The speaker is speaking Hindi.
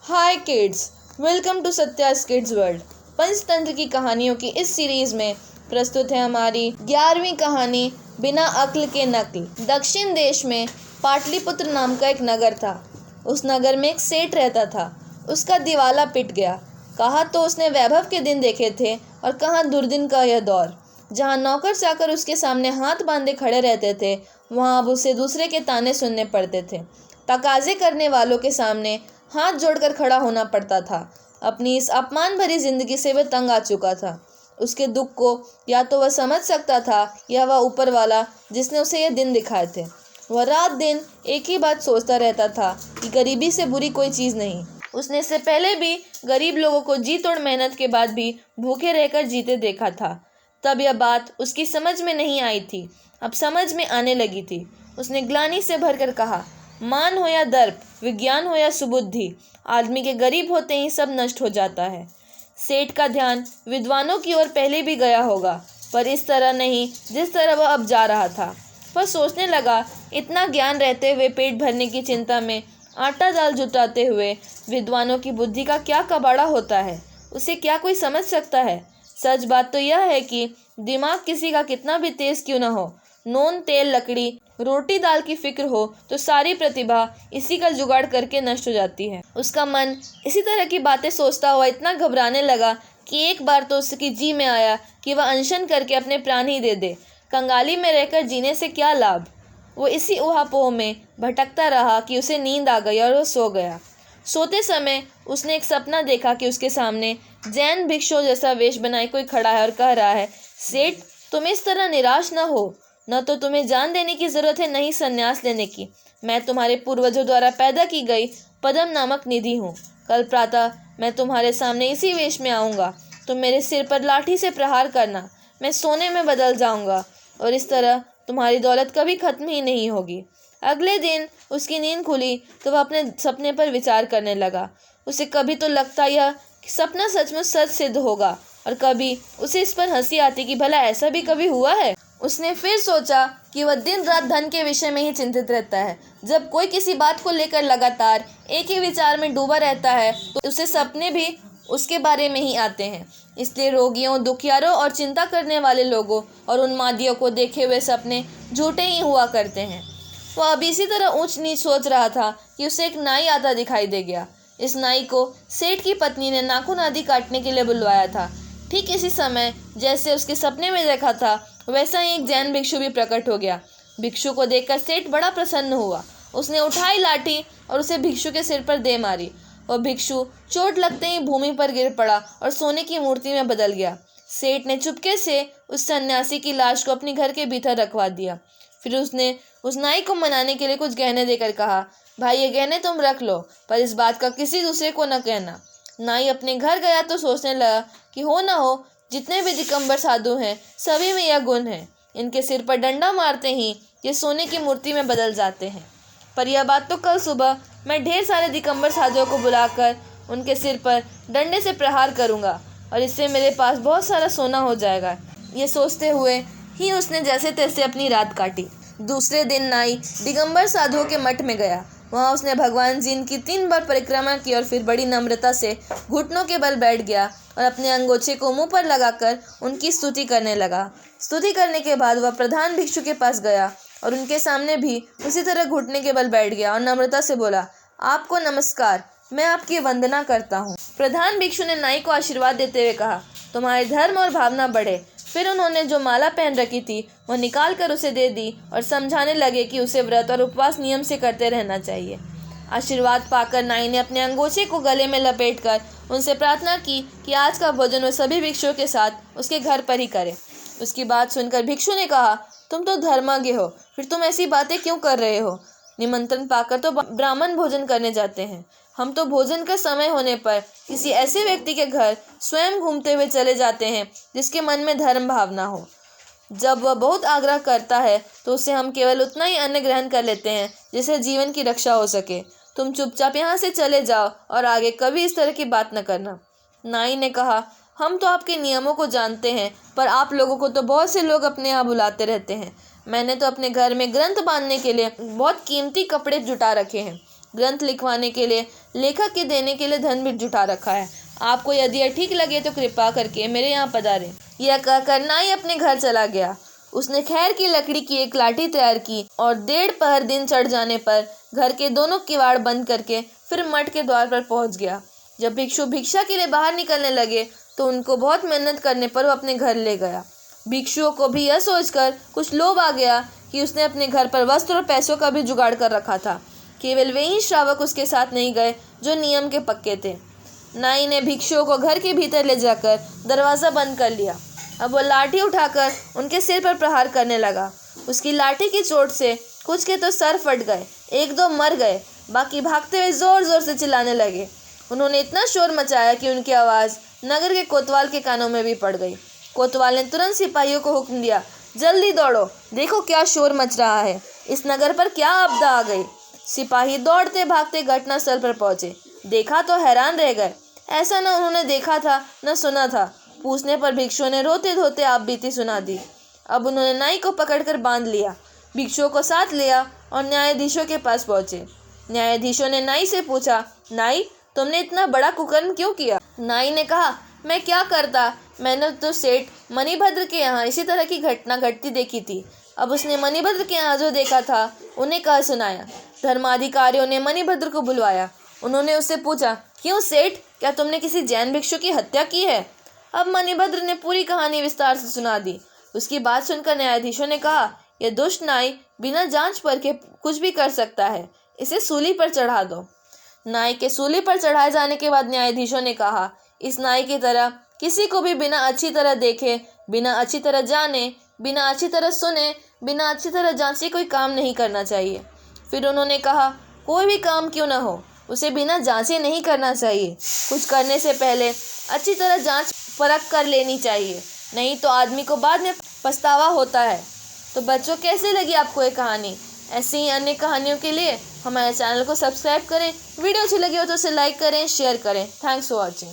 Hi kids, welcome to Satya's kids world. Panchatantra की कहानियों की इस सीरीज में प्रस्तुत है हमारी 11वीं कहानी बिना अक्ल के नकल। दक्षिण देश में पाटलिपुत्र नाम का एक नगर था। उस नगर में एक सेठ रहता था। उसका दिवाला पिट गया। कहा तो उसने वैभव के दिन देखे थे और कहाँ दुर्दिन का यह दौर। जहाँ नौकर चाकर उसके सामने हाथ बांधे खड़े रहते थे, वहाँ अब उसे दूसरे के ताने सुनने पड़ते थे। तकाजे करने वालों के सामने हाथ जोड़कर खड़ा होना पड़ता था। अपनी इस अपमान भरी जिंदगी से वह तंग आ चुका था। उसके दुख को या तो वह समझ सकता था या वह ऊपर वाला जिसने उसे ये दिन दिखाए थे। वह रात दिन एक ही बात सोचता रहता था कि गरीबी से बुरी कोई चीज़ नहीं। उसने इससे पहले भी गरीब लोगों को जी तोड़ मेहनत के बाद भी भूखे रहकर जीते देखा था। तब यह बात उसकी समझ में नहीं आई थी, अब समझ में आने लगी थी। उसने ग्लानि से भरकर कहा, मान हो या दर्प, विज्ञान हो या सुबुद्धि, आदमी के गरीब होते ही सब नष्ट हो जाता है। सेठ का ध्यान विद्वानों की ओर पहले भी गया होगा, पर इस तरह नहीं जिस तरह वह अब जा रहा था। वह सोचने लगा, इतना ज्ञान रहते हुए पेट भरने की चिंता में आटा दाल जुटाते हुए विद्वानों की बुद्धि का क्या कबाड़ा होता है, उसे क्या कोई समझ सकता है। सच बात तो यह है कि दिमाग किसी का कितना भी तेज क्यों न हो, नून तेल लकड़ी रोटी दाल की फिक्र हो तो सारी प्रतिभा इसी का जुगाड़ करके नष्ट हो जाती है। उसका मन इसी तरह की बातें सोचता हुआ इतना घबराने लगा कि एक बार तो उसकी जी में आया कि वह अनशन करके अपने प्राण ही दे दे। कंगाली में रहकर जीने से क्या लाभ। वो इसी ऊहापोह में भटकता रहा कि उसे नींद आ गई और वह सो गया। सोते समय उसने एक सपना देखा कि उसके सामने जैन भिक्षु जैसा वेश बनाए कोई खड़ा है और कह रहा है, सेठ तुम इस तरह निराश न हो, न तो तुम्हें जान देने की जरूरत है, न ही संन्यास लेने की। मैं तुम्हारे पूर्वजों द्वारा पैदा की गई पद्म नामक निधि हूँ। कल प्रातः मैं तुम्हारे सामने इसी वेश में आऊँगा। तुम मेरे सिर पर लाठी से प्रहार करना, मैं सोने में बदल जाऊँगा और इस तरह तुम्हारी दौलत कभी खत्म ही नहीं होगी। अगले दिन उसकी नींद खुली तो वह अपने सपने पर विचार करने लगा। उसे कभी तो लगता यह कि सपना सचमुच सच सिद्ध होगा और कभी उसे इस पर हंसी आती कि भला ऐसा भी कभी हुआ है। उसने फिर सोचा कि वह दिन रात धन के विषय में ही चिंतित रहता है। जब कोई किसी बात को लेकर लगातार एक ही विचार में डूबा रहता है तो उसे सपने भी उसके बारे में ही आते हैं। इसलिए रोगियों, दुखियारों और चिंता करने वाले लोगों और उन्मादियों को देखे हुए सपने झूठे ही हुआ करते हैं। वह अब इसी तरह ऊंच नीच सोच रहा था कि उसे एक नाई आता दिखाई दे गया। इस नाई को सेठ की पत्नी ने नाखून आदि काटने के लिए बुलवाया था। ठीक इसी समय जैसे उसके सपने में देखा था, वैसा ही एक जैन भिक्षु भी प्रकट हो गया। भिक्षु को देखकर सेठ बड़ा प्रसन्न हुआ। उसने उठाई लाठी और उसे भिक्षु के सिर पर दे मारी। वह भिक्षु चोट लगते ही भूमि पर गिर पड़ा और सोने की मूर्ति में बदल गया। सेठ ने चुपके से उस सन्यासी की लाश को अपने घर के भीतर रखवा दिया। फिर उसने उस नाई को मनाने के लिए कुछ गहने देकर कहा, भाई ये गहने तुम रख लो, पर इस बात का किसी दूसरे को न कहना। नाई अपने घर गया तो सोचने लगा कि हो ना हो जितने भी दिगंबर साधु हैं सभी में यह गुण है। इनके सिर पर डंडा मारते ही ये सोने की मूर्ति में बदल जाते हैं। पर यह बात तो कल सुबह मैं ढेर सारे दिगंबर साधुओं को बुलाकर उनके सिर पर डंडे से प्रहार करूंगा और इससे मेरे पास बहुत सारा सोना हो जाएगा। ये सोचते हुए ही उसने जैसे तैसे अपनी रात काटी। दूसरे दिन नाई दिगंबर साधुओं के मठ में गया। वहाँ उसने भगवान जी की 3 बार परिक्रमा की और फिर बड़ी नम्रता से घुटनों के बल बैठ गया और अपने अंगोछे को मुंह पर लगाकर उनकी स्तुति करने लगा। स्तुति करने के बाद वह प्रधान भिक्षु के पास गया और उनके सामने भी उसी तरह घुटने के बल बैठ गया और नम्रता से बोला, आपको नमस्कार, मैं आपकी वंदना करता हूँ। प्रधान भिक्षु ने नाई को आशीर्वाद देते हुए कहा, तुम्हारे धर्म और भावना बढ़े। फिर उन्होंने जो माला पहन रखी थी वह निकाल कर उसे दे दी और समझाने लगे कि उसे व्रत और उपवास नियम से करते रहना चाहिए। आशीर्वाद पाकर नाई ने अपने अंगोछे को गले में लपेटकर उनसे प्रार्थना की कि आज का भोजन वह सभी भिक्षुओं के साथ उसके घर पर ही करे। उसकी बात सुनकर भिक्षु ने कहा, तुम तो धर्मज्ञ हो, फिर तुम ऐसी बातें क्यों कर रहे हो। निमंत्रण पाकर तो ब्राह्मण भोजन करने जाते हैं। हम तो भोजन का समय होने पर किसी ऐसे व्यक्ति के घर स्वयं घूमते हुए चले जाते हैं जिसके मन में धर्म भावना हो। जब वह बहुत आग्रह करता है तो उससे हम केवल उतना ही अन्न ग्रहण कर लेते हैं जिससे जीवन की रक्षा हो सके। तुम चुपचाप यहाँ से चले जाओ और आगे कभी इस तरह की बात न करना। नाई ने कहा, हम तो आपके नियमों को जानते हैं, पर आप लोगों को तो बहुत से लोग अपने यहाँ बुलाते रहते हैं। मैंने तो अपने घर में ग्रंथ बांधने के लिए बहुत कीमती कपड़े जुटा रखे हैं। ग्रंथ लिखवाने के लिए, लेखक के देने के लिए धन भी जुटा रखा है। आपको यदि यह ठीक लगे तो कृपा करके मेरे यहाँ पधारें। यह कहकर नाई अपने घर चला गया। उसने खैर की लकड़ी की एक लाठी तैयार की और 1.5 पहर दिन चढ़ जाने पर घर के दोनों किवाड़ बंद करके फिर मठ के द्वार पर पहुंच गया। जब भिक्षु भिक्षा के लिए बाहर निकलने लगे तो उनको बहुत मेहनत करने पर वो अपने घर ले गया। भिक्षुओं को भी यह सोचकर कुछ लोभ आ गया कि उसने अपने घर पर वस्त्र और पैसों का भी जुगाड़ कर रखा था। केवल वे ही श्रावक उसके साथ नहीं गए जो नियम के पक्के थे। नाई ने भिक्षुओं को घर के भीतर ले जाकर दरवाज़ा बंद कर लिया। अब वो लाठी उठाकर उनके सिर पर प्रहार करने लगा। उसकी लाठी की चोट से कुछ के तो सर फट गए, 1-2 मर गए, बाकी भागते हुए ज़ोर ज़ोर से चिल्लाने लगे। उन्होंने इतना शोर मचाया कि उनकी आवाज़ नगर के कोतवाल के कानों में भी पड़ गई। कोतवाल ने तुरंत सिपाहियों को हुक्म दिया, जल्दी दौड़ो, देखो क्या शोर मच रहा है, इस नगर पर क्या आपदा आ गई। सिपाही दौड़ते भागते घटनास्थल पर पहुंचे। देखा तो हैरान रह गए। ऐसा न उन्होंने देखा था न सुना था। पूछने पर भिक्षुओं ने रोते धोते आप बीती सुना दी। अब उन्होंने नाई को पकड़कर बांध लिया, भिक्षुओं को साथ लिया और न्यायाधीशों के पास पहुंचे। न्यायाधीशों ने नाई से पूछा, नाई, तुमने इतना बड़ा कुकर्म क्यों किया? नाई ने कहा, मैं क्या करता, मैंने तो सेठ मणिभद्र के यहाँ इसी तरह की घटना घटती देखी थी। अब उसने मणिभद्र के यहाँ जो देखा था उन्हें कह सुनाया। धर्माधिकारियों ने मणिभद्र को बुलवाया। उन्होंने उससे पूछा, क्यों सेठ, क्या तुमने किसी जैन भिक्षु की हत्या की है? अब मणिभद्र ने पूरी कहानी विस्तार से सुना दी। उसकी बात सुनकर न्यायाधीशों ने कहा, यह दुष्ट नाई बिना जांच परखे कुछ भी कर सकता है, इसे सूली पर चढ़ा दो। नाई के सूली पर चढ़ाए जाने के बाद न्यायाधीशों ने कहा, इस नाई की तरह किसी को भी बिना अच्छी तरह देखे, बिना अच्छी तरह जाने, बिना अच्छी तरह सुने, बिना अच्छी तरह जांचे कोई काम नहीं करना चाहिए। फिर उन्होंने कहा, कोई भी काम क्यों ना हो, उसे बिना जांचे नहीं करना चाहिए। कुछ करने से पहले अच्छी तरह जांच परख कर लेनी चाहिए, नहीं तो आदमी को बाद में पछतावा होता है। तो बच्चों, कैसे लगी आपको ये कहानी? ऐसी ही अन्य कहानियों के लिए हमारे चैनल को सब्सक्राइब करें। वीडियो अच्छी लगी हो तो उसे लाइक करें, शेयर करें। Thanks for watching.